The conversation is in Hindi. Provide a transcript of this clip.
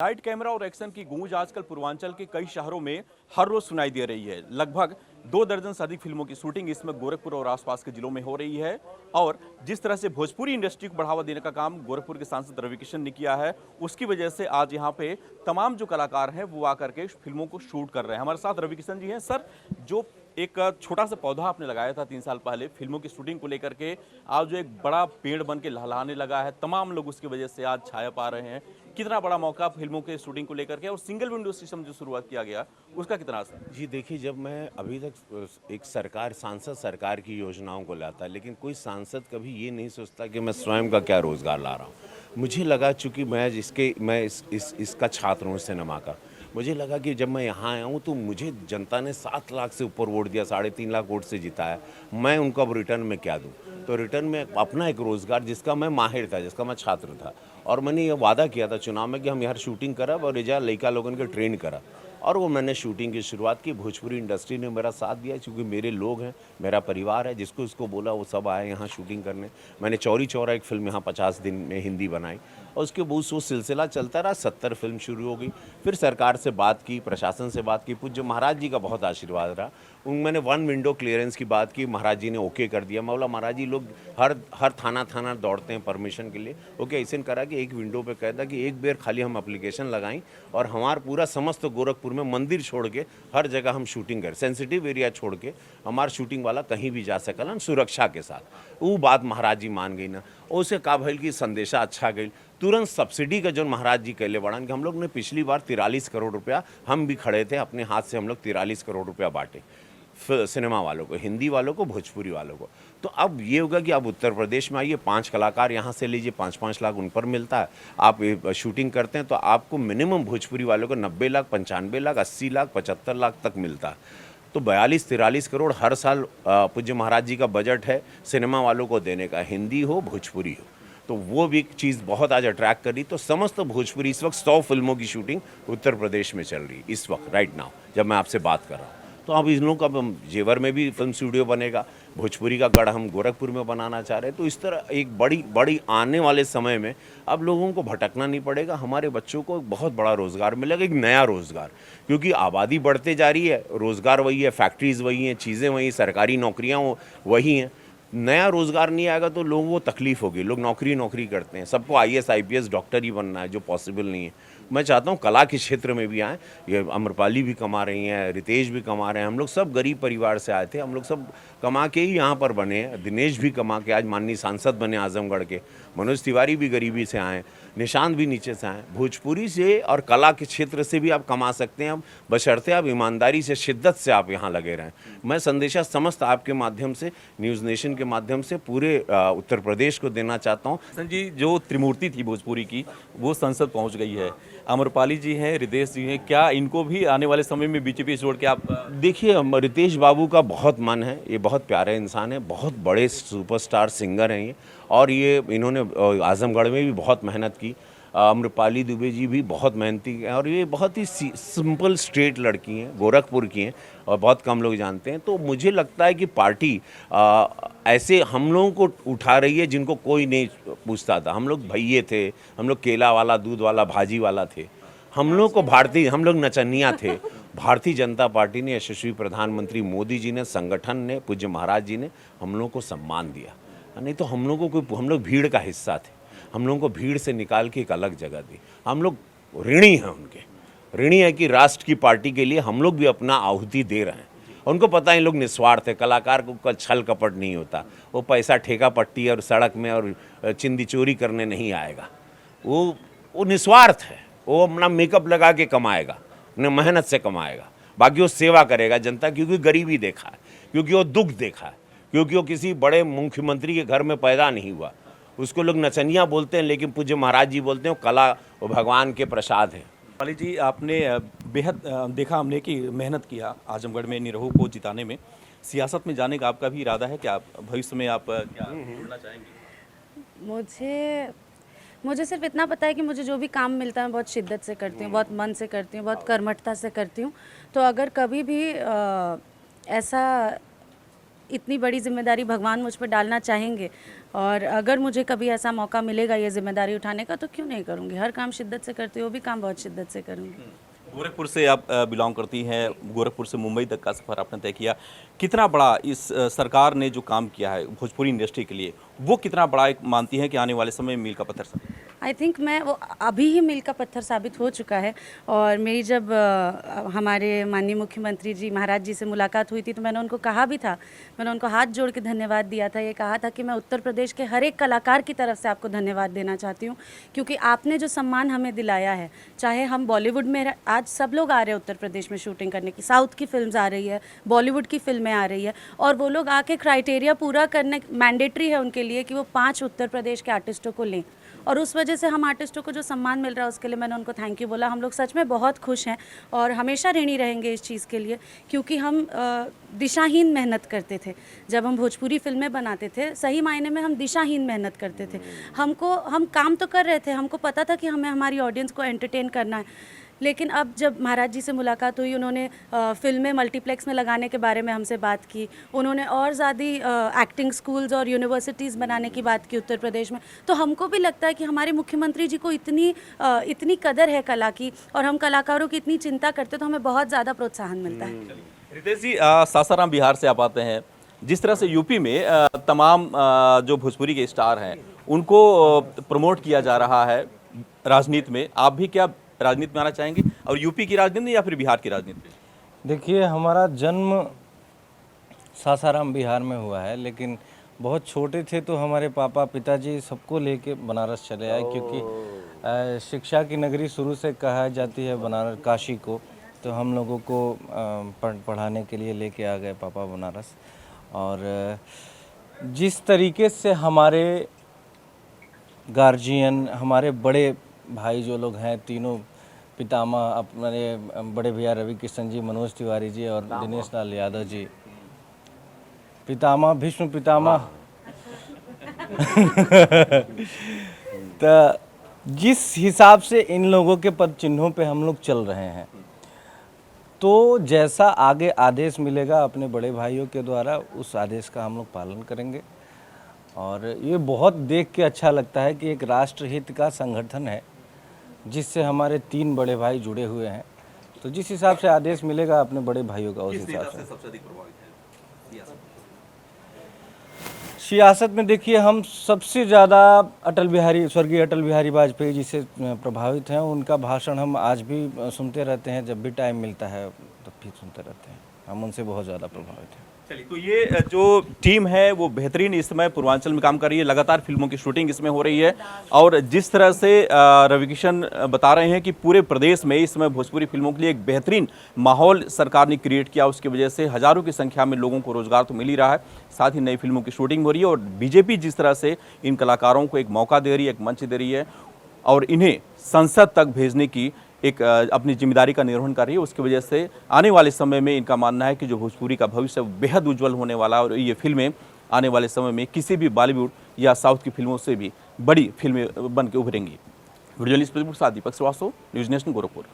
लाइट कैमरा और एक्शन की गूंज आजकल पूर्वांचल के कई शहरों में हर रोज सुनाई दे रही है। लगभग 2 दर्जन से अधिक फिल्मों की शूटिंग इसमें गोरखपुर और आसपास के जिलों में हो रही है। और जिस तरह से भोजपुरी इंडस्ट्री को बढ़ावा देने का काम गोरखपुर के सांसद रवि किशन ने किया है, उसकी वजह से आज यहाँ पे तमाम जो कलाकार हैं वो आकर के फिल्मों को शूट कर रहे हैं। हमारे साथ रवि किशन जी हैं। सर, जो एक छोटा सा पौधा आपने लगाया था 3 साल पहले फिल्मों की शूटिंग को लेकर के, आज जो एक बड़ा पेड़ बन के लहलहाने लगा है, तमाम लोग उसकी वजह से आज छाया पा रहे हैं। कितना बड़ा मौका फिल्मों के शूटिंग को लेकर के, और सिंगल विंडो सिस्टम जो शुरुआत किया गया उसका कितना असर? जी देखिए, जब मैं अभी तक एक सांसद सरकार की योजनाओं को लाता, लेकिन कोई सांसद कभी ये नहीं सोचता कि मैं स्वयं का क्या रोज़गार ला रहा हूँ। मुझे लगा, चूँकि मैं इसका छात्र हूँ सिनेमा का, मुझे लगा कि जब मैं यहाँ आया हूँ तो मुझे जनता ने 7 लाख से ऊपर वोट दिया, 3.5 लाख वोट से जिताया। मैं उनको अब रिटर्न में क्या दूँ? तो रिटर्न में अपना एक रोज़गार, जिसका मैं माहिर था, जिसका मैं छात्र था, और मैंने ये वादा किया था चुनाव में कि हम यहाँ शूटिंग करब और एजा लड़का लोगन के ट्रेन करब, और वो मैंने शूटिंग की शुरुआत की। भोजपुरी इंडस्ट्री ने मेरा साथ दिया, क्योंकि मेरे लोग हैं, मेरा परिवार है। जिसको इसको बोला वो सब आए यहाँ शूटिंग करने। मैंने चौरी चौरा एक फ़िल्म यहाँ 50 दिन में हिंदी बनाई, और उसके बहुत वो सिलसिला चलता रहा। 70 फिल्म शुरू हो गई। फिर सरकार से बात की, प्रशासन से बात की, पूज्य महाराज जी का बहुत आशीर्वाद रहा। मैंने 1 विंडो क्लियरेंस की बात की, महाराज जी ने ओके कर दिया। मैं बोला, महाराज जी, लोग हर थाना दौड़ते हैं परमिशन के लिए। ओके, ऐसे करा कि एक विंडो पे कहता कि एक बेर खाली हम एप्लीकेशन लगाएं और हमारा पूरा समस्त गोरखपुर में मंदिर छोड़ के हर जगह हम शूटिंग करें, सेंसिटिव एरिया छोड़ के हमारा शूटिंग वाला कहीं भी जा सकलन सुरक्षा के साथ। वो बात महाराज जी मान गई ना। और उसे का भइल कि संदेशा अच्छा गई। तुरंत सब्सिडी का जो महाराज जी कहले बढ़ान कि हम लोग ने पिछली बार 43 करोड़ रुपया, हम भी खड़े थे अपने हाथ से, हम लोग 43 करोड़ रुपया बांटे सिनेमा वालों को, हिंदी वालों को, भोजपुरी वालों को। तो अब ये होगा कि अब उत्तर प्रदेश में आइए, 5 कलाकार यहाँ से लीजिए, 5-5 लाख उन पर मिलता है। आप शूटिंग करते हैं तो आपको मिनिमम भोजपुरी वालों को 90 लाख, 95 लाख, 80 लाख, 75 लाख तक मिलता है। तो 42-43 करोड़ हर साल पूज्य महाराज जी का बजट है सिनेमा वालों को देने का, हिंदी हो भोजपुरी हो। तो वो भी एक चीज़ बहुत आज अट्रैक्ट करी। तो समस्त भोजपुरी, इस वक्त 100 फिल्मों की शूटिंग उत्तर प्रदेश में चल रही है इस वक्त, राइट नाउ, जब मैं आपसे बात कर रहा हूँ। तो अब इन लोगों का जेवर में भी फिल्म स्टूडियो बनेगा, भोजपुरी का गढ़ हम गोरखपुर में बनाना चाह रहे हैं। तो इस तरह एक बड़ी आने वाले समय में अब लोगों को भटकना नहीं पड़ेगा। हमारे बच्चों को एक बहुत बड़ा रोज़गार मिलेगा, एक नया रोज़गार, क्योंकि आबादी बढ़ते जा रही है, रोज़गार वही है, फैक्ट्रीज़ वही हैं, चीज़ें वही, सरकारी नौकरियाँ वही हैं। नया रोज़गार नहीं आएगा तो लोगों को तकलीफ़ होगी। लोग नौकरी करते हैं, सबको IAS IPS डॉक्टर ही बनना है, जो पॉसिबल नहीं है। मैं चाहता हूँ कला के क्षेत्र में भी आएँ। ये अम्रपाली भी कमा रही हैं, रितेश भी कमा रहे हैं। हम लोग सब गरीब परिवार से आए थे, हम लोग सब कमा के ही यहाँ पर बने हैं। दिनेश भी कमा के आज माननीय सांसद बने आजमगढ़ के। मनोज तिवारी भी गरीबी से आए, निशांत भी नीचे से आए। भोजपुरी से और कला के क्षेत्र से भी आप कमा सकते हैं, अब बशर्ते आप ईमानदारी से, शिद्दत से आप यहाँ लगे रहें। मैं संदेशा समस्त आपके माध्यम से, न्यूज़ नेशन के माध्यम से पूरे उत्तर प्रदेश को देना चाहता हूँ। जी, जो त्रिमूर्ति थी भोजपुरी की, वो संसद पहुंच गई है। अमरपाली जी हैं, रितेश जी हैं, क्या इनको भी आने वाले समय में बीजेपी से जोड़ के आप? देखिए, रितेश बाबू का बहुत मन है, ये बहुत प्यारे इंसान है, बहुत बड़े सुपरस्टार सिंगर हैं ये, और ये इन्होंने आजमगढ़ में भी बहुत मेहनत की। अम्रपाली दुबे जी भी बहुत मेहनती हैं, और ये बहुत ही सिंपल स्ट्रेट लड़की हैं, गोरखपुर की हैं, और बहुत कम लोग जानते हैं। तो मुझे लगता है कि पार्टी ऐसे हम लोगों को उठा रही है जिनको कोई नहीं पूछता था। हम लोग भैये थे, हम लोग केला वाला, दूध वाला, भाजी वाला थे, हम लोग नचनिया थे। भारतीय जनता पार्टी ने, यशस्वी प्रधानमंत्री मोदी जी ने, संगठन ने, पूज्य महाराज जी ने हम लोगों को सम्मान दिया। नहीं तो हम लोग भीड़ का हिस्सा थे, हम लोगों को भीड़ से निकाल के एक अलग जगह दी। हम लोग ऋणी हैं उनके, ऋणी है कि राष्ट्र की पार्टी के लिए हम लोग भी अपना आहुति दे रहे हैं। उनको पता है लोग निस्वार्थ है, कलाकार को छल कपट नहीं होता, वो पैसा ठेका पट्टी और सड़क में और चिंदी चोरी करने नहीं आएगा। वो निस्वार्थ है, वो अपना मेकअप लगा के कमाएगा, अपने मेहनत से कमाएगा। बाकी वो सेवा करेगा जनता, क्योंकि गरीबी देखा है, क्योंकि वो दुख देखा है, क्योंकि वो किसी बड़े मुख्यमंत्री के घर में पैदा नहीं हुआ। उसको लोग नचनिया बोलते हैं, लेकिन पूज्य महाराज जी बोलते हैं वो कला, वो भगवान के प्रसाद है। पाली जी, आपने बेहद देखा हमने कि मेहनत किया आजमगढ़ में निरहू को जिताने में। सियासत में जाने का आपका भी इरादा है क्या? भविष्य में आप क्या जुड़ना चाहेंगे? मुझे सिर्फ इतना पता है कि मुझे जो भी काम मिलता है बहुत शिद्दत से करती हूँ, बहुत मन से करती हूँ, बहुत कर्मठता से करती हूँ। तो अगर कभी भी ऐसा इतनी बड़ी जिम्मेदारी भगवान मुझ पर डालना चाहेंगे और अगर मुझे कभी ऐसा मौका मिलेगा ये जिम्मेदारी उठाने का तो क्यों नहीं करूँगी। हर काम शिद्दत से करती हूँ, वो भी काम बहुत शिद्दत से करूँगी। गोरखपुर से आप बिलोंग करती हैं, गोरखपुर से मुंबई तक का सफ़र आपने तय किया। कितना बड़ा इस सरकार ने जो काम किया है भोजपुरी इंडस्ट्री के लिए, वो कितना बड़ा एक मानती हैं कि आने वाले समय में मील का पत्थर साबित? आई थिंक मैं वो अभी ही मील का पत्थर साबित हो चुका है। और मेरी जब हमारे माननीय मुख्यमंत्री जी महाराज जी से मुलाकात हुई थी तो मैंने उनको कहा भी था, मैंने उनको हाथ जोड़ के धन्यवाद दिया था। ये कहा था कि मैं उत्तर प्रदेश के हर एक कलाकार की तरफ से आपको धन्यवाद देना चाहती हूँ, क्योंकि आपने जो सम्मान हमें दिलाया है, चाहे हम बॉलीवुड में आज सब लोग आ रहे हैं उत्तर प्रदेश में शूटिंग करने की, साउथ की फिल्म्स आ रही है, बॉलीवुड की फिल्में आ रही है, और वो लोग आके क्राइटेरिया पूरा करने मैंडेटरी है उनके लिए कि वो 5 उत्तर प्रदेश के आर्टिस्टों को लें, और उस वजह से हम आर्टिस्टों को जो सम्मान मिल रहा है उसके लिए मैंने उनको थैंक यू बोला। हम लोग सच में बहुत खुश हैं और हमेशा ऋणी रहेंगे इस चीज़ के लिए, क्योंकि हम दिशाहीन मेहनत करते थे। जब हम भोजपुरी फिल्में बनाते थे सही मायने में हम दिशाहीन मेहनत करते थे। हम काम तो कर रहे थे, हमको पता था कि हमें हमारी ऑडियंस को एंटरटेन करना है, लेकिन अब जब महाराज जी से मुलाकात हुई, उन्होंने फिल्में मल्टीप्लेक्स में लगाने के बारे में हमसे बात की, उन्होंने और ज़्यादा एक्टिंग स्कूल्स और यूनिवर्सिटीज़ बनाने की बात की उत्तर प्रदेश में, तो हमको भी लगता है कि हमारे मुख्यमंत्री जी को इतनी कदर है कला की, और हम कलाकारों की इतनी चिंता करते तो हमें बहुत ज़्यादा प्रोत्साहन मिलता है। रितेश जी, सासाराम बिहार से आप आते हैं। जिस तरह से यूपी में तमाम जो भोजपुरी के स्टार हैं उनको प्रमोट किया जा रहा है राजनीति में, आप भी क्या राजनीति में आना चाहेंगे, और यूपी की राजनीति में या फिर बिहार की राजनीति में? देखिए, हमारा जन्म सासाराम बिहार में हुआ है, लेकिन बहुत छोटे थे तो हमारे पापा पिताजी सबको लेके बनारस चले आए, क्योंकि शिक्षा की नगरी शुरू से कहा जाती है बनारस काशी को, तो हम लोगों को पढ़ाने के लिए लेके आ गए पापा बनारस। और जिस तरीके से हमारे गार्जियन, हमारे बड़े भाई जो लोग हैं, तीनों पितामह, अपने बड़े भैया रवि किशन जी, मनोज तिवारी जी और दिनेश लाल यादव जी, पितामह भीष्म पितामह तो जिस हिसाब से इन लोगों के पद चिन्हों पे हम लोग चल रहे हैं, तो जैसा आगे आदेश मिलेगा अपने बड़े भाइयों के द्वारा, उस आदेश का हम लोग पालन करेंगे। और ये बहुत देख के अच्छा लगता है कि एक राष्ट्रहित का संगठन है जिससे हमारे 3 बड़े भाई जुड़े हुए हैं, तो जिस हिसाब से आदेश मिलेगा अपने बड़े भाइयों का, उस हिसाब से। सबसे अधिक प्रभावित है सियासत में देखिए, हम सबसे ज़्यादा स्वर्गीय अटल बिहारी वाजपेयी जी से प्रभावित हैं। उनका भाषण हम आज भी सुनते रहते हैं, जब भी टाइम मिलता है तब भी सुनते रहते हैं। हम उनसे बहुत ज़्यादा प्रभावित हैं। चलिए, तो ये जो टीम है वो बेहतरीन इस समय पूर्वांचल में काम कर रही है, लगातार फिल्मों की शूटिंग इसमें हो रही है, और जिस तरह से रवि किशन बता रहे हैं कि पूरे प्रदेश में इस समय भोजपुरी फिल्मों के लिए एक बेहतरीन माहौल सरकार ने क्रिएट किया, उसकी वजह से हजारों की संख्या में लोगों को रोजगार तो मिल ही रहा है, साथ ही नई फिल्मों की शूटिंग हो रही है, और बीजेपी जिस तरह से इन कलाकारों को एक मौका दे रही है, एक मंच दे रही है, और इन्हें संसद तक भेजने की एक अपनी जिम्मेदारी का निर्वहन कर रही है, उसकी वजह से आने वाले समय में इनका मानना है कि जो भोजपुरी का भविष्य बेहद उज्जवल होने वाला है, और ये फिल्में आने वाले समय में किसी भी बॉलीवुड या साउथ की फिल्मों से भी बड़ी फिल्में बन के उभरेंगी। वीडियो जर्नलिस्ट दीपक श्रीवास्तव, न्यूज़ नेशन, गोरखपुर।